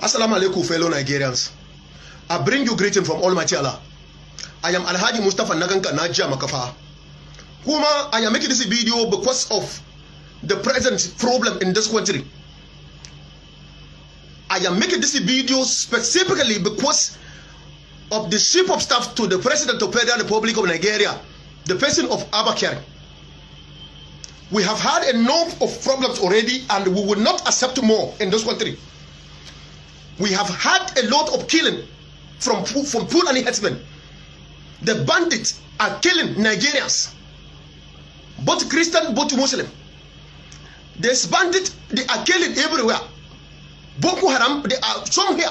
Assalamu alaikum, fellow Nigerians. I bring you greeting from Almighty Allah. I am Alhaji Mustafa Naganka Najia Makafa. Kuma, I am making this video because of the present problem in this country. I am making this video specifically because of the chief of staff to the President of the Federal Republic of Nigeria, the person of Abba Kyari. We have had enough of problems already and we will not accept more in this country. We have had a lot of killing from Fulani herdsmen. The bandits are killing Nigerians, both Christian, both Muslim. These bandits, they are killing everywhere. Boko Haram, they are somewhere.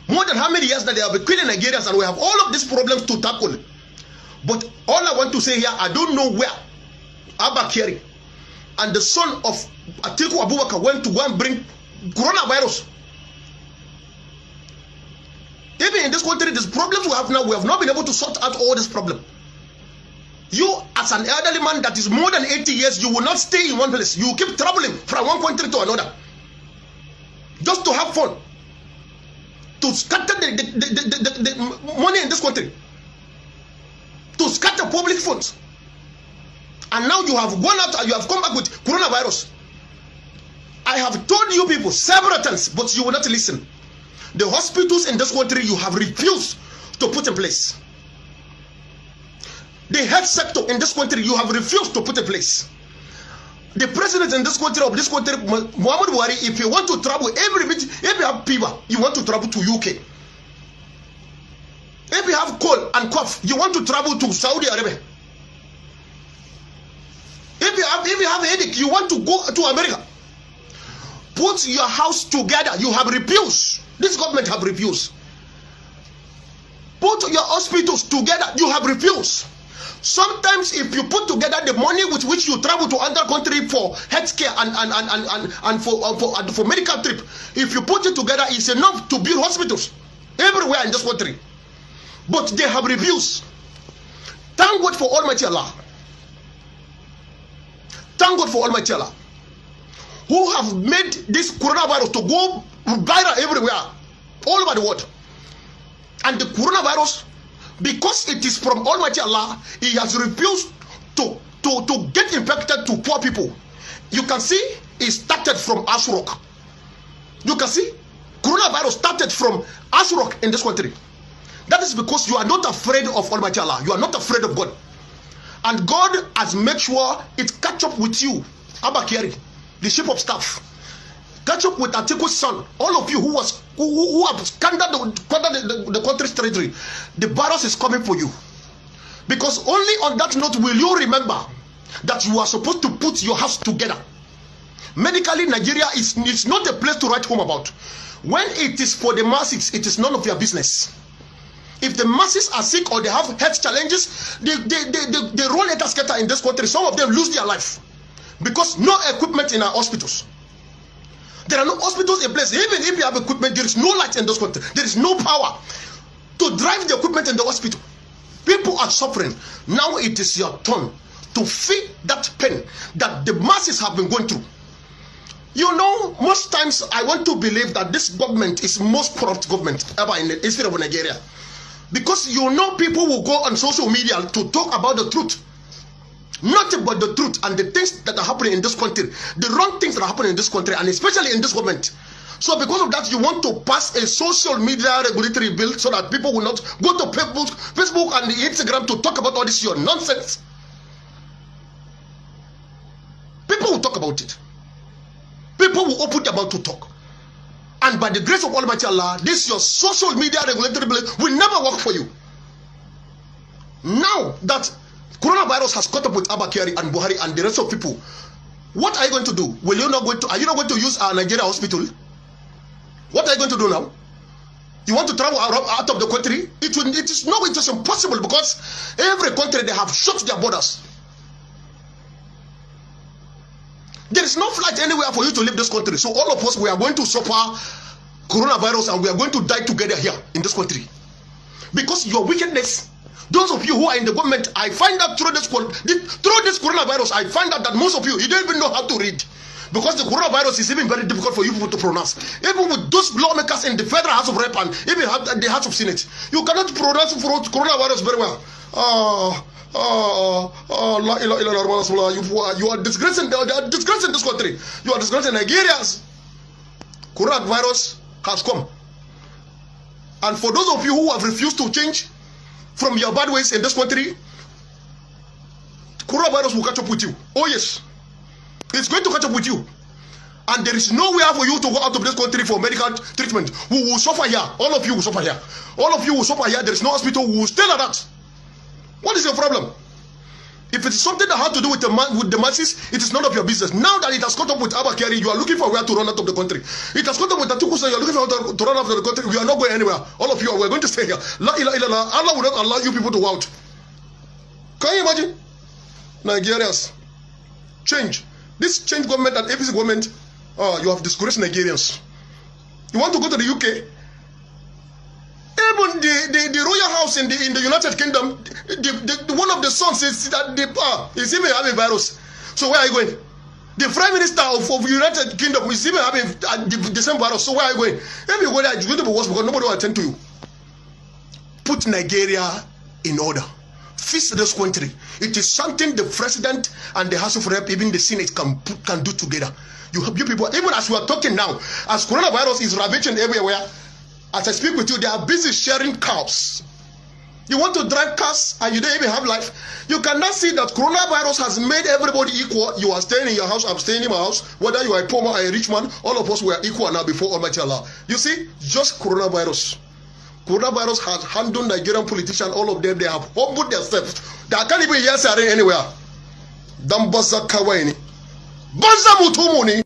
More than how many years that they have been killing Nigerians, and we have all of these problems to tackle. But all I want to say here, I don't know where Abba Kyari and the son of Atiku Abubakar went to go and bring coronavirus. Even in this country, these problems we have now, we have not been able to sort out all this problem. You, as an elderly man that is more than 80 years, you will not stay in one place. You keep traveling from one country to another, just to have fun, to scatter the money in this country, to scatter public funds. And now you have gone out and you have come back with coronavirus. I have told you people several times, but you will not listen. The hospitals in this country you have refused to put in place. The health sector in this country you have refused to put in place. The president in this country, Muhammad Buhari, if you want to travel if you have fever, you want to travel to UK. If you have cold and cough, you want to travel to Saudi Arabia. If you have a headache, you want to go to America. Put your house together. You have refused. This government have refused. Put your hospitals together. You have refused. Sometimes if you put together the money with which you travel to another country for healthcare and for medical trip, if you put it together, it's enough to build hospitals everywhere in this country. But they have refused. Thank God for Almighty Allah. Thank God for Almighty Allah, who have made this coronavirus to go viral everywhere, all over the world. And the coronavirus, because it is from Almighty Allah, He has refused to get infected to poor people. You can see it started from Ash Rock. You can see coronavirus started from Ash Rock in this country. That is because you are not afraid of Almighty Allah. You are not afraid of God. And God has made sure it catch up with you, Abba Kyari, the chief of staff. Catch up with Atiku's son. All of you who have scandaled the country's territory. The virus is coming for you. Because only on that note will you remember that you are supposed to put your house together. Medically, Nigeria is not a place to write home about. When it is for the masses, it is none of your business. If the masses are sick or they have health challenges, they roll it scatter in this country. Some of them lose their life because no equipment in our hospitals. There are no hospitals in place. Even if you have equipment, there is no light in this country. There is no power to drive the equipment in the hospital. People are suffering. Now it is your turn to feel that pain that the masses have been going through. You know, most times I want to believe that this government is most corrupt government ever in the history of Nigeria. Because you know people will go on social media to talk about the truth. Nothing but the truth and the things that are happening in this country. The wrong things that are happening in this country and especially in this government. So because of that, you want to pass a social media regulatory bill so that people will not go to Facebook and Instagram to talk about all this your nonsense. People will talk about it. People will open their mouth to talk. And by the grace of Almighty Allah, this your social media regulatory bill will never work for you. Now that coronavirus has caught up with Abba Kyari and Buhari and the rest of people, what are you going to do? Are you not going to use our Nigeria hospital? What are you going to do now? You want to travel out of the country? It is impossible because every country they have shut their borders. There is no flight anywhere for you to leave this country. So all of us, we are going to suffer coronavirus and we are going to die together here in this country. Because your wickedness, those of you who are in the government, I find out through this coronavirus, I find out that most of you don't even know how to read. because the coronavirus is even very difficult for you people to pronounce. Even with those lawmakers in the Federal House of Rep and even the House of Senate, you cannot pronounce coronavirus very well. You are disgracing this country. You are disgracing Nigerians. Coronavirus has come. And for those of you who have refused to change from your bad ways in this country, coronavirus will catch up with you. Oh yes. It's going to catch up with you. And there is nowhere for you to go out of this country for medical treatment. We will suffer here. All of you will suffer here. All of you will suffer here. There is no hospital. We will stay like that. What is your problem? If it is something that has to do with the masses, it is none of your business. Now that it has caught up with Abba Kyari, you are looking for where to run out of the country. It has caught up with Atiku, so you are looking for to run out of the country. We are not going anywhere. All of you are going to stay here. Allah will not allow you people to go out. Can you imagine? Nigerians, change. This change government and APC government, you have discouraged Nigerians. You want to go to the UK? Even the royal house in the United Kingdom, one of the sons is that is even having virus. So where are you going? The Prime Minister of United Kingdom is even having the same virus. So where are you going? If you go there, it's going to be worse because nobody will attend to you. Put Nigeria in order. Fix this country. It is something the president and the House of Rep, even the Senate can do together. You people, even as we are talking now, as coronavirus is ravaging everywhere, as I speak with you, they are busy sharing cows. You want to drive cars and you don't even have life. You cannot see that coronavirus has made everybody equal. You are staying in your house, I'm staying in my house. Whether you are a poor man or a rich man, all of us were equal now before Almighty Allah. You see, just coronavirus. Coronavirus has handled Nigerian politicians, all of them, they have humbled themselves. They can't even hear Sari anywhere. Dambaza Kawaini. Baza Mutumuni.